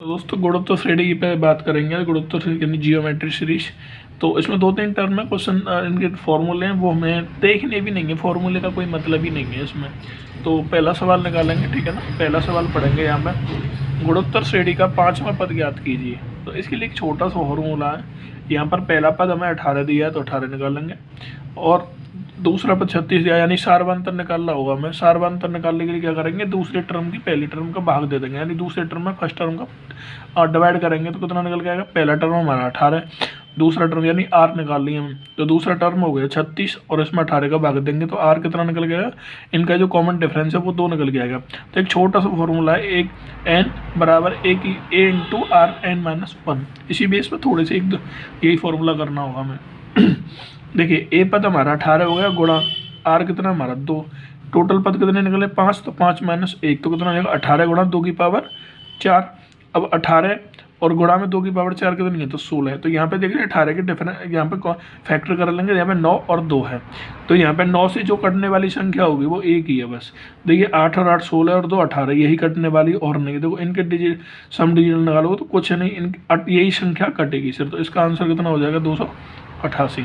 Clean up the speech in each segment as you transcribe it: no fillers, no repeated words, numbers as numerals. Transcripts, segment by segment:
तो दोस्तों गुणोत्तर श्रेणी पे बात करेंगे। गुणोत्तर यानी जियोमेट्री सीरीज। तो इसमें दो तीन टर्म है, क्वेश्चन इनके फॉर्मूले हैं वो हमें देखने भी नहीं है, फॉर्मूले का कोई मतलब ही नहीं है इसमें। तो पहला सवाल निकालेंगे, ठीक है ना। पहला सवाल पढ़ेंगे यहाँ पे, गुणोत्तर श्रेणी का पांचवा पद ज्ञात कीजिए। तो इसके लिए एक छोटा सा फॉर्मूला है। यहाँ पर पहला पद हमें 18 दिया है तो 18 निकालेंगे, और दूसरा पद 36 दिया, यानी सार्वंतर निकालना होगा हमें। सार्वंतर निकालने के लिए क्या करेंगे, दूसरे टर्म की पहली टर्म का भाग दे देंगे, यानी दूसरे टर्म में फर्स्ट टर्म का डिवाइड करेंगे तो कितना निकल के आएगा। पहला टर्म हमारा 18, दूसरा टर्म यानी आर निकाल लिया हम, तो दूसरा टर्म हो गया 36 और इसमें 18 का भाग देंगे तो आर कितना निकल गया। इनका जो कॉमन डिफरेंस है वो 2 निकल के आएगा। तो एक छोटा सा फॉर्मूला है, एक एन बराबर ए की ए इंटू आर एन माइनस 1। इसी बेस पर थोड़े से यही फॉर्मूला करना होगा हमें। देखिए ए पद हमारा 18 हो गया, गुणा आर कितना हमारा 2, टोटल पद कितने निकले 5, तो 5 माइनस 1 तो कितना हो जाएगा 18 गुणा 2 की पावर 4। अब 18 और गुणा में 2 की पावर 4 कितनी है, तो 16 है। तो यहाँ पे देखिए 18 के डिफरेंस यहाँ पे फैक्टर कर लेंगे, यहाँ पे 9 और 2 है, तो यहाँ पे 9 से जो कटने वाली संख्या होगी वो एक ही है बस। देखिए 8 और 8 16 और 2 18, यही कटने वाली और नहीं। देखो इनके सम डिजिटल निकालोगे तो कुछ नहीं, यही संख्या कटेगी सिर्फ। तो इसका आंसर कितना हो जाएगा 288।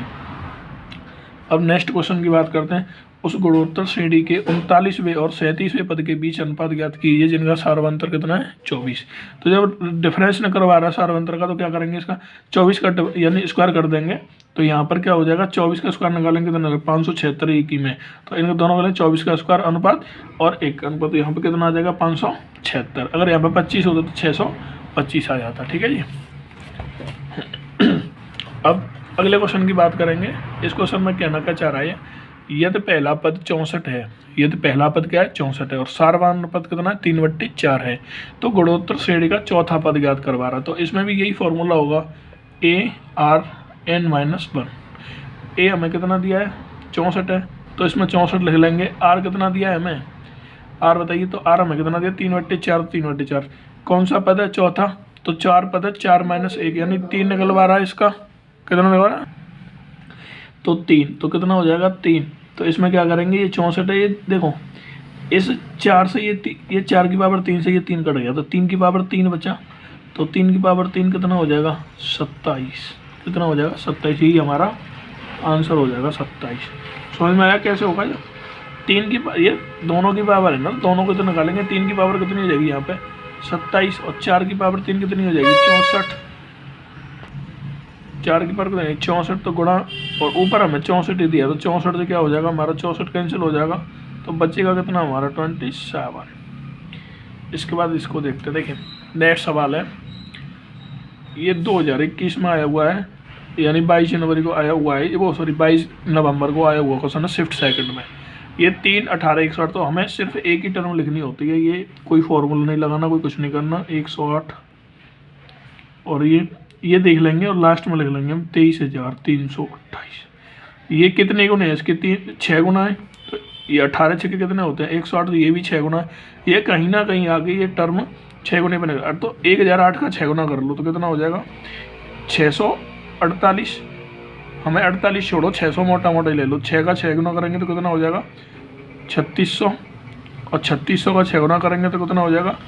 अब नेक्स्ट क्वेश्चन की बात करते हैं। उस गुणोत्तर श्रेणी के 39वें और 37वें पद के बीच अनुपात ज्ञात कीजिए जिनका सार्वंतर कितना है 24। तो जब डिफरेंस न करवा रहा है सार्वंतर का तो क्या करेंगे, इसका 24 का यानी स्क्वायर कर देंगे। तो यहाँ पर क्या हो जाएगा, 24 का स्क्वायर निकालेंगे तो 576 एक ही में, तो इनके दोनों का 24 का स्क्वायर अनुपात और 1 का अनुपात, तो यहाँ पर कितना आ जाएगा 576। अगर यहाँ पर 25 होता तो 625 आ जाता, ठीक है जी। अब अगले क्वेश्चन की बात करेंगे। इस क्वेश्चन में कहना क्या चाह रहा है, यदि पहला पद 64 है, यदि पहला पद क्या है 64 है और सार्वधातुक पद कितना है 3/4 है, तो गुणोत्तर श्रेणी का चौथा पद ज्ञात करवा रहा। तो इसमें भी यही फॉर्मूला होगा, ए आर एन माइनस 1। ए हमें कितना दिया है 64 है, तो इसमें 64 लिख लेंगे। आर कितना दिया है हमें, आर बताइए, तो आर हमें कितना दिया 3/4, 3/4 कौन सा पद है चौथा, तो 4 पद है, 4 माइनस 1 यानी 3 निकलवा रहा है। इसका कितना निकल रहा है, तो 3, तो कितना हो जाएगा 3। तो इसमें क्या करेंगे, ये 64 है, ये देखो इस 4 से ये 4 की पावर 3 से ये 3 कट गया, तो 3 की पावर 3 बचा, तो 3 की पावर 3 कितना हो जाएगा 27। कितना हो जाएगा 27, ही हमारा आंसर हो जाएगा 27। समझ में आया कैसे होगा ये, 3 की ये दोनों की पावर है ना, दोनों को तो निकालेंगे। 3 की पावर कितनी हो जाएगी यहाँ पे 27 और 4 की पावर 3 कितनी हो जाएगी 64। 4 की पावर कितनी 64, तो गुणा और ऊपर हमें 64 ही दिया, तो 64 से क्या हो जाएगा हमारा 64 कैंसिल हो जाएगा, तो बचेगा कितना हमारा 27। इसके बाद इसको देखते, देखिए नेक्स्ट सवाल है, ये 2021 में आया हुआ है, यानी 22 जनवरी को आया हुआ है, वो सॉरी 22 नवंबर को आया हुआ क्वेश्चन है शिफ्ट सेकंड में। ये 3 18 108, तो हमें सिर्फ एक ही टर्म लिखनी होती है, ये कोई फॉर्मूला नहीं लगाना, कोई कुछ नहीं करना। 108 और ये देख लेंगे और लास्ट में लिख लेंगे हम 23,328। ये कितने गुना है इसके, 6 गुना है, तो ये 18 6 के कितने होते हैं 108, तो ये भी 6 गुना है। ये कहीं ना कहीं आगे ये टर्म 6 गुने बनेगा, तो 1008 का 6 गुना कर लो तो कितना हो जाएगा 648। हमें 48 छोड़ो, 600 मोटा मोटा ही ले लो, 6 का 6 गुना करेंगे तो कितना हो जाएगा 3600, और 3600 का 6 गुना करेंगे तो कितना हो जाएगा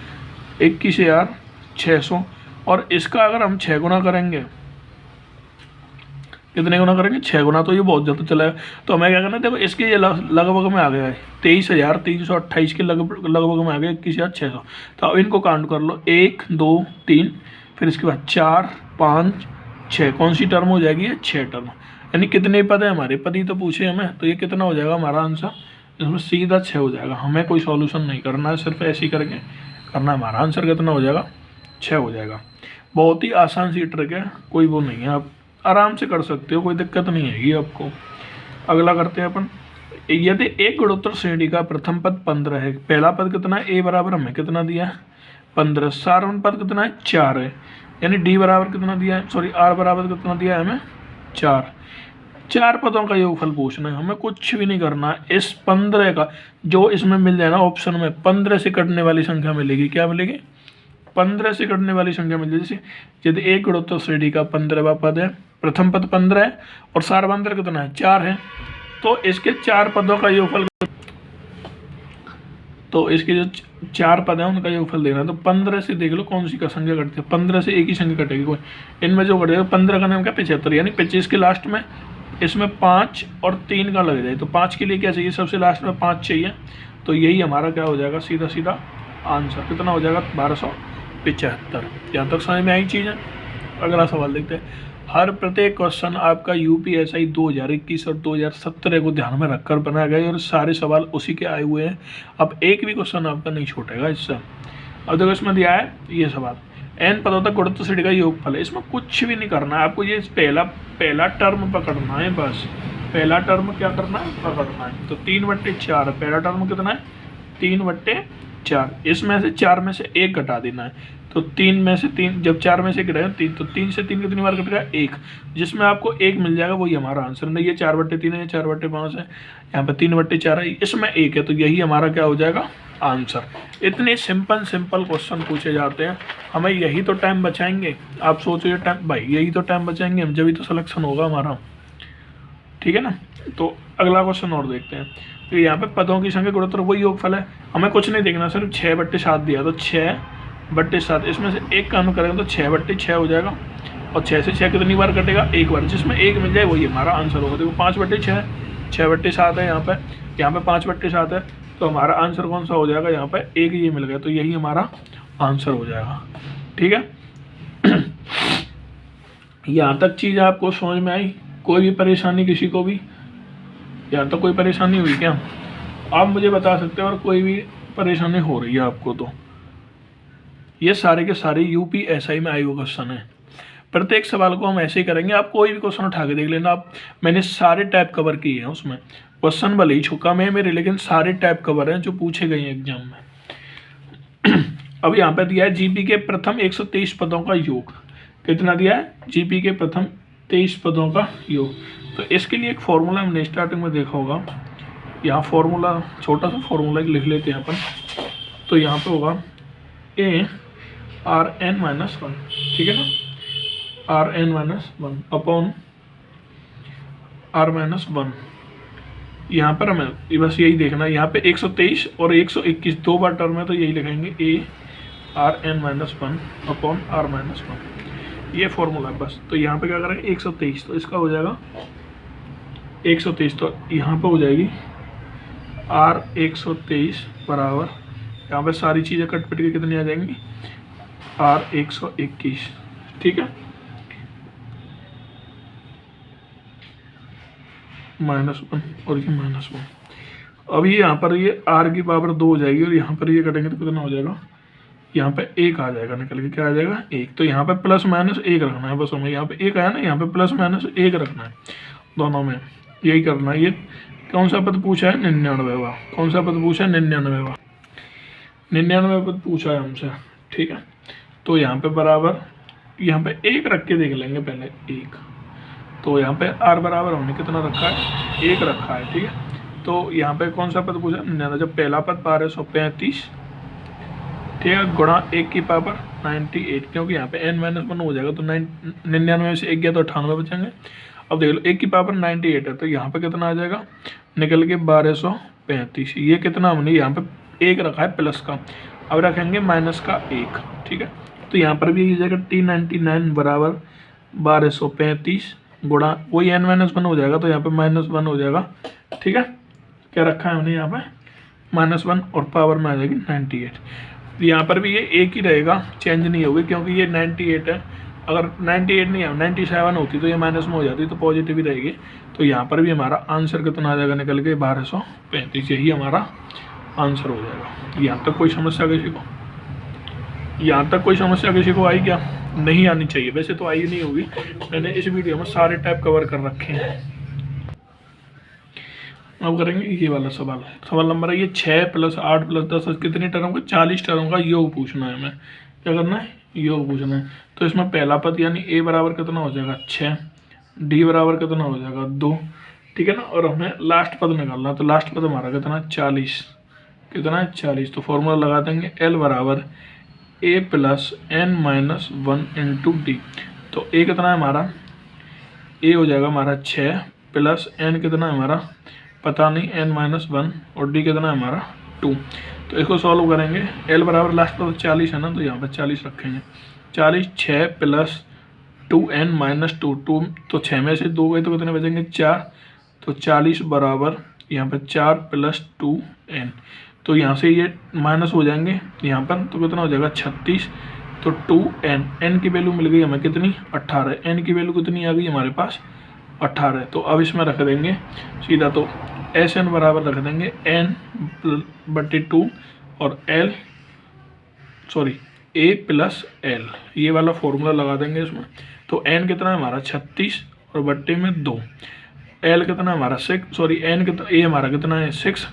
21,600। और इसका अगर हम 6 गुना करेंगे, कितने गुना करेंगे 6 गुना, तो ये बहुत ज़्यादा चलाएगा। तो हमें क्या करना है, देखो इसके ये लगभग में आ गया है 23,328 के लगभग में आ गया 21,600। तो अब इनको काउंट कर लो, 1 2 3, फिर इसके बाद 4 5 6, कौन सी टर्म हो जाएगी ये 6 टर्म, यानी कितने पद है हमारे, पद ही तो पूछे हमें, तो ये कितना हो जाएगा हमारा आंसर, इसमें सीधा 6 हो जाएगा। हमें कोई सॉल्यूशन नहीं करना है, सिर्फ ऐसे ही करके करना है। हमारा आंसर कितना हो जाएगा 6 हो जाएगा। बहुत ही आसान सी ट्रिक है, कोई वो नहीं है, आप आराम से कर सकते हो, कोई दिक्कत नहीं आएगी आपको। अगला करते हैं अपन, यदि एक गुणोत्तर श्रेणी का प्रथम पद 15 है, पहला पद कितना है, ए बराबर हमें कितना दिया है 15, सार्वधातुक पद कितना है 4 है, यानी डी बराबर कितना दिया है, सॉरी आर बराबर कितना दिया है हमें 4 पदों का योगफल पूछना है, हमें कुछ भी नहीं करना है। इस 15 का जो इसमें मिल जाए ना ऑप्शन में, 15 से कटने वाली संख्या मिलेगी, क्या मिलेगी 15 से कटने वाली संख्या मिल जाए। यदि एक गुणोत्तर श्रेणी का 15वां पद है, प्रथम पद 15 है और सार्वधातुक कितना है 4 है, तो इसके 4 पदों का योगफल, तो इसके जो चार पद हैं उनका योगफल देना है। तो 15 से देख लो कौन सी का संख्या कटती है, 15 से एक ही संख्या कटेगी कोई, इनमें जो कटेगा 15 का नाम क्या 75, यानी 25 के लास्ट में इसमें 5 और 3 का लग जाए। तो 5 के लिए क्या चाहिए, सबसे लास्ट में 5 चाहिए। तो यही हमारा क्या हो जाएगा, सीधा सीधा आंसर कितना हो जाएगा 1275। यहाँ तक समझ में आई चीज़ है। अगला सवाल देखते हैं। हर प्रत्येक क्वेश्चन आपका यूपीएसआई 2021 और 2017 को ध्यान में रखकर बनाया गया और सारे सवाल उसी के आए हुए हैं। अब एक भी क्वेश्चन आपका नहीं छूटेगा इससे। अब देखो इसमें दिया है ये सवाल, n पदों तक गुणोत्तर श्रेणी का योगफल है। इसमें कुछ भी नहीं करना है आपको, ये पहला टर्म पकड़ना है बस। पहला टर्म क्या करना है, पकड़ना है। तो 3/4 पहला टर्म कितना है 3/4, इसमें से 4 में से 1 घटा देना है। तो 3 में से 3, जब 4 में से घटाएगा 3, तो 3 से 3 कितनी बार कटेगा 1, जिसमें आपको 1 मिल जाएगा, वही हमारा आंसर। नहीं ये 4/3 है, ये 4/5 है, यहाँ पे 3/4 है, इसमें 1 है, तो यही हमारा क्या हो जाएगा आंसर। इतने सिंपल क्वेश्चन पूछे जाते हैं, हमें यही तो टाइम बचाएंगे। आप सोचो टाइम भाई, यही तो टाइम बचाएंगे हम, जब ही तो सिलेक्शन होगा हमारा, ठीक है ना। तो अगला क्वेश्चन और देखते हैं। तो यहाँ पे पदों की संख्या गुणोत्तर वही योगफल है, हमें कुछ नहीं देखना, सिर्फ 6/7 दिया, तो 6/7 इसमें से 1 का अनुमान करेंगे तो 6/6 हो जाएगा। और 6 से 6 कितनी बार कटेगा, 1 बार, जिसमें 1 मिल जाए वही हमारा आंसर होगा। देखो 5/6, 6/7 है यहाँ पे 5/7 है, तो हमारा आंसर कौन सा हो जाएगा, यहाँ पे 1 ये मिल गया, तो यही हमारा आंसर हो जाएगा। ठीक है। यहाँ तक चीज़ आपको समझ में आई, कोई भी परेशानी किसी को भी, यहाँ तक कोई परेशानी हुई क्या, आप मुझे बता सकते हो। और कोई भी परेशानी हो रही है आपको तो ये सारे के सारे यूपीएसआई में आए हुए क्वेश्चन है। प्रत्येक सवाल को हम ऐसे ही करेंगे, आप कोई भी क्वेश्चन उठा के देख लेना। आप मैंने सारे टाइप कवर किए हैं, उसमें क्वेश्चन भले ही छुका में मेरे, लेकिन सारे टाइप कवर हैं जो पूछे गए हैं एग्जाम में। अब यहाँ पे दिया है जीपी के प्रथम 123 पदों का योग। कितना दिया है, जीपी के प्रथम 23 पदों का योग। तो इसके लिए एक फॉर्मूला हमने स्टार्टिंग में देखा होगा, यहाँ फॉर्मूला छोटा सा फॉर्मूला लिख लेते हैं अपन। तो यहाँ पे होगा Rn-1, ठीक है ना, Rn-1 अपॉन R-1। यहाँ पर हमें बस यही देखना है, यहाँ पे 123 और 121 दो बार टर्म है, तो यही लिखेंगे Rn-1 अपॉन R-1, ये फॉर्मूला है बस। तो यहाँ पे क्या करेंगे 123, तो इसका हो जाएगा 123, तो यहाँ पे हो जाएगी R123 बराबर, यहाँ पे सारी चीज़ें कट पिट के कितनी आ जाएंगी R121, ठीक है, -1 और ये -1। अब ये यहाँ पर ये R की पावर 2 हो जाएगी, और यहाँ पर ये कटेंगे तो कितना हो जाएगा, यहाँ पे 1 आ जाएगा निकल के, क्या आ जाएगा 1। तो यहाँ पे +-1 रखना है बस हमें, यहाँ पे 1 आया ना, यहाँ पे +-1 रखना है दोनों में, यही करना है। ये कौन सा पद पूछा है, 99वां। कौन सा पद पूछा है, 99वां। 99वां पद पूछा है हमसे, ठीक है। तो यहाँ पे बराबर, यहाँ पे 1 रख के देख लेंगे पहले, 1। तो यहाँ पे R बराबर हमने कितना रखा है, 1 रखा है, ठीक है। तो यहाँ पे कौन सा पद पूछा, 99, जब पहला पद 1235, ठीक है, गुणा 1 की पावर 98, क्योंकि यहाँ पे n-1 हो जाएगा, तो 99 में से 1 गया तो 98 बचेंगे। अब देख लो 1 की पावर 98 है, तो यहाँ पे कितना आ जाएगा निकल के 1235। ये कितना हमने यहाँ पे 1 रखा है प्लस का, अब रखेंगे माइनस का 1, ठीक है। तो यहाँ पर भी ये जाएगा T99 बराबर 1235 गुणा वही n-1 हो जाएगा, तो यहाँ पे -1 हो जाएगा, ठीक है। क्या रखा है हमने यहाँ पे -1, और पावर में आ जाएगी 98। यहाँ पर भी ये 1 ही रहेगा, चेंज नहीं होगी, क्योंकि ये 98 है। अगर 98 नहीं है 97 होती तो ये माइनस में हो जाती, तो पॉजिटिव ही रहेगी। तो यहाँ पर भी हमारा आंसर कितना आ जाएगा निकल के 1235, यही हमारा आंसर हो जाएगा। यहाँ तक कोई समस्या किसी को, यहाँ तक कोई समस्या किसी को आई क्या, नहीं आनी चाहिए, वैसे तो आई नहीं होगी, मैंने इस वीडियो में सारे टाइप कवर कर रखे हैं। अब करेंगे ये वाला सवाल नंबर है ये 6 + 8 + 10 कितने टर्म का, 40 टर्म का योग पूछना है हमें। क्या करना है, योग पूछना है। तो इसमें पहला पद यानी a बराबर कितना हो जाएगा 6, d बराबर कितना हो जाएगा 2, ठीक है ना। और हमें लास्ट पद निकालना है, तो लास्ट पद हमारा कितना है 40, कितना है 40। तो फॉर्मूला लगा देंगे L बराबर a + n-1 × d। तो a कितना है हमारा, a हो जाएगा हमारा 6 + n कितना है हमारा पता नहीं n-1, और d कितना है हमारा 2। तो इसको सॉल्व करेंगे। एल बराबर लास्ट पर 40 है ना, तो यहाँ पर 40 रखेंगे। 40 6 प्लस 2n माइनस 2 तो 6 में से 2 गए तो कितने बचेंगे 4। तो 40 बराबर यहाँ पर 4 प्लस 2n, तो यहाँ से ये माइनस हो जाएंगे यहाँ पर, तो कितना हो जाएगा 36। तो 2n, n की वैल्यू मिल गई हमें कितनी 18, n की वैल्यू कितनी आ गई हमारे पास 18। तो अब इसमें रख देंगे सीधा, तो Sn बराबर रख देंगे n/2 और a प्लस l, ये वाला फॉर्मूला लगा देंगे इसमें। तो n कितना है हमारा 36 और बट्टे में 2, l कितना है हमारा 6, n कितना, a हमारा कितना है 6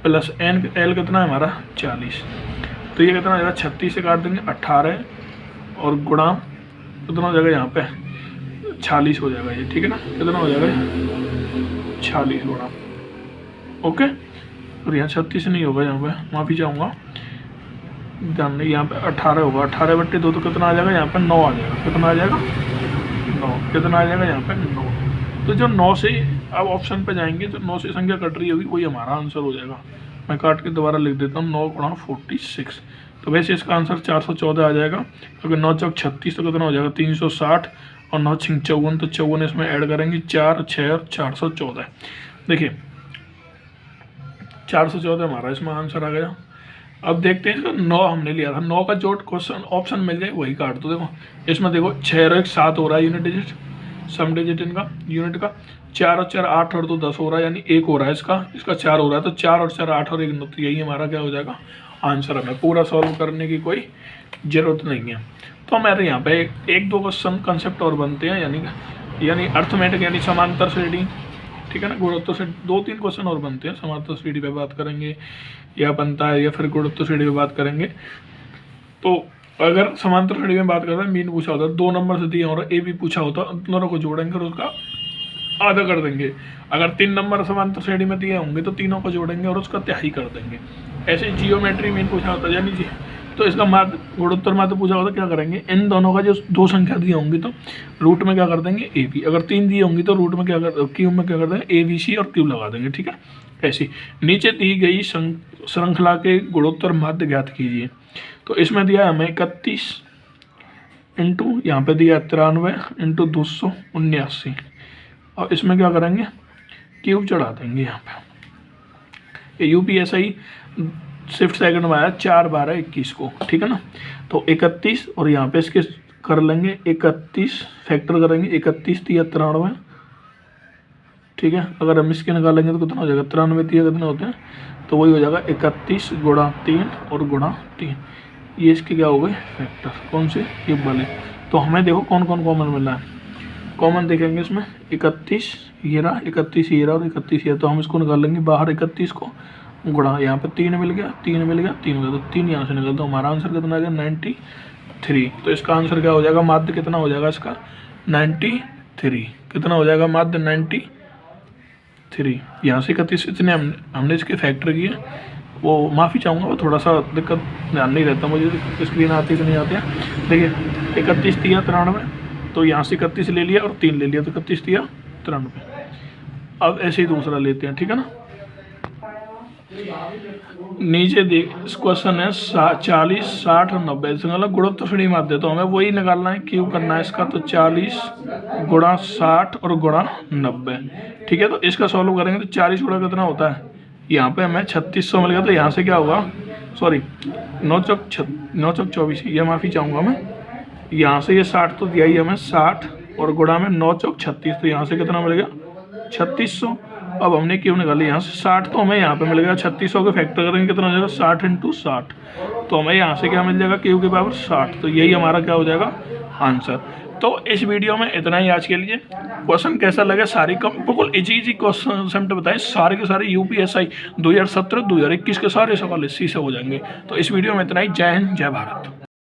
प्लस l कितना है हमारा 40। तो ये कितना हो जाएगा 36 से काट देंगे 18 और गुणा कितना हो जाएगा यहाँ पे 46 हो जाएगा ये, ठीक है ना। कितना हो जाएगा 46 गुणा, ओके। और यहाँ 36 नहीं होगा, यहाँ पे माफ़ी चाहूँगा, ध्यान नहीं, यहाँ पे 18 होगा। 18/2 तो कितना आ जाएगा यहाँ पे 9 आ जाएगा। कितना आ जाएगा 9, कितना आ जाएगा यहाँ पे 9। तो जो 9 से अब ऑप्शन पे जाएंगे, जो 9 से संख्या कट रही होगी वही हमारा आंसर हो जाएगा। मैं काट के दोबारा लिख देता हूँ 9 गुणा 46। तो वैसे इसका आंसर 414 आ जाएगा, क्योंकि 9 चौक 36 तो कितना हो जाएगा 360 और 9 छिंग 54, तो 54 इसमें ऐड करेंगे 4 6 और 414। देखिए 414 हमारा इसमें आंसर आ गया। अब देखते हैं इसका 9 हमने लिया था, 9 का जो क्वेश्चन ऑप्शन मिल जाए वही काट दो। देखो इसमें देखो 6 और 1 7 हो रहा है यूनिट डिजिट, सम डिजिट इनका यूनिट का। 4 और 4 8 और 2 10 हो रहा है, यानी 1 हो रहा है इसका 4 हो रहा है। तो 4 और 4 8 और 1 9, तो यही हमारा क्या हो जाएगा आंसर। हमें पूरा सॉल्व करने की कोई ज़रूरत नहीं है। तो हमारे यहाँ पे एक दो क्वेश्चन कंसेप्ट और बनते हैं, यानी अर्थमेटिक यानी समांतर श्रेणी, ठीक है ना। गुणोत्तर से 2-3 क्वेश्चन और बनते हैं, समांतर श्रेणी पे बात करेंगे या बनता है, या फिर गुणोत्तर श्रेणी पे बात करेंगे। तो अगर समांतर श्रेणी में बात करते हैं, मीन पूछा होता है 2 नंबर से दिया और ए भी पूछा होता है, दोनों को जोड़ेंगे और उसका आधा कर देंगे। अगर 3 नंबर समांतर श्रेणी में दिए होंगे तो तीनों को जोड़ेंगे और उसका तिहाई कर देंगे। ऐसे जियोमेट्री मीन पूछा होता है, यानी जी तो इसका माध्य गुणोत्तर माध्य पूछा होता है, क्या करेंगे इन दोनों का जो 2 संख्या दी होंगी तो रूट में क्या कर देंगे ए बी, अगर 3 दी होंगी तो रूट में क्यूब में क्या कर देंगे ए बी सी और क्यूब लगा देंगे, ठीक है। ऐसी नीचे दी गई श्रृंखला के गुणोत्तर माध्य ज्ञात कीजिए। तो इसमें दिया हमें 31 इंटू यहाँ पे दिया 93 इंटू 279, और इसमें क्या करेंगे क्यूब चढ़ा देंगे यहाँ पे। UPSI शिफ्ट सेकंड में आया 4 12 21 को, ठीक है ना। तो 31 और यहाँ पे इसके कर लेंगे 31 फैक्टर करेंगे, 31 3 93, ठीक है। अगर हम इसके निकालेंगे तो कितना हो जाएगा 93 3 कितने होते हैं, तो वही हो जाएगा 31 गुणा 3 और गुणा 3। ये इसके क्या हो गए फैक्टर, कौन से क्यूब वाले। तो हमें देखो कौन कौन कॉमन मिला है, कॉमन देखेंगे इसमें 31 ये रहा, 31 ये रहा और 31 ये, तो हम इसको निकाल लेंगे बाहर 31 को गुणा, यहाँ पे 3 मिल गया 3 मिल गया 3 हो गया, तो 3 यहाँ से निकलता है। हमारा आंसर कितना आ गया 93। तो इसका आंसर क्या हो जाएगा माध्य कितना हो जाएगा इसका 93, कितना हो जाएगा माध्य 93। यहाँ से 31 इतने हमने इसके फैक्टर किए, वो माफ़ी चाहूँगा वो थोड़ा सा दिक्कत ध्यान नहीं रहता मुझे, स्क्रीन आती तो नहीं आती है। देखिए 31 3 93, तो यहाँ से 31 ले लिया और 3 ले लिया, तो 31 3 93। अब ऐसे ही दूसरा लेते हैं, ठीक है ना। नीचे देख क्वेश्चन है 40 60 और 90, मतलब गुणोत्तर श्रेणी माध्य, तो हमें वही निकालना है, क्यों करना है इसका। तो 40 गुणा 60 और गुणा 90, ठीक है। तो इसका सॉल्व करेंगे तो 40 गुणा कितना होता है, यहाँ पे हमें 3600 मिल गया। तो यहाँ से क्या होगा 9 चौक 24, ये माफ़ी चाहूँगा मैं। यहाँ से ये 60 तो दिया ही हमें 60 और गुणा में 9 चौक 36, तो यहाँ से कितना मिल गया 3600। अब हमने क्यों निकाली यहाँ से 60, तो हमें यहाँ पे मिल गया 3600 के फैक्टर करेंगे कितना हो जाएगा 60 इंटू 60, तो हमें यहाँ से क्या मिल जाएगा क्यू की पावर 60। तो यही हमारा क्या हो जाएगा आंसर। तो इस वीडियो में इतना ही आज के लिए। क्वेश्चन कैसा लगा, सारी बिल्कुल इजी क्वेश्चन बताएं, सारे के सारे UPSI 2017 2021 के सारे सवाल इसी से हो जाएंगे। तो इस वीडियो में इतना ही। जय हिंद जय भारत।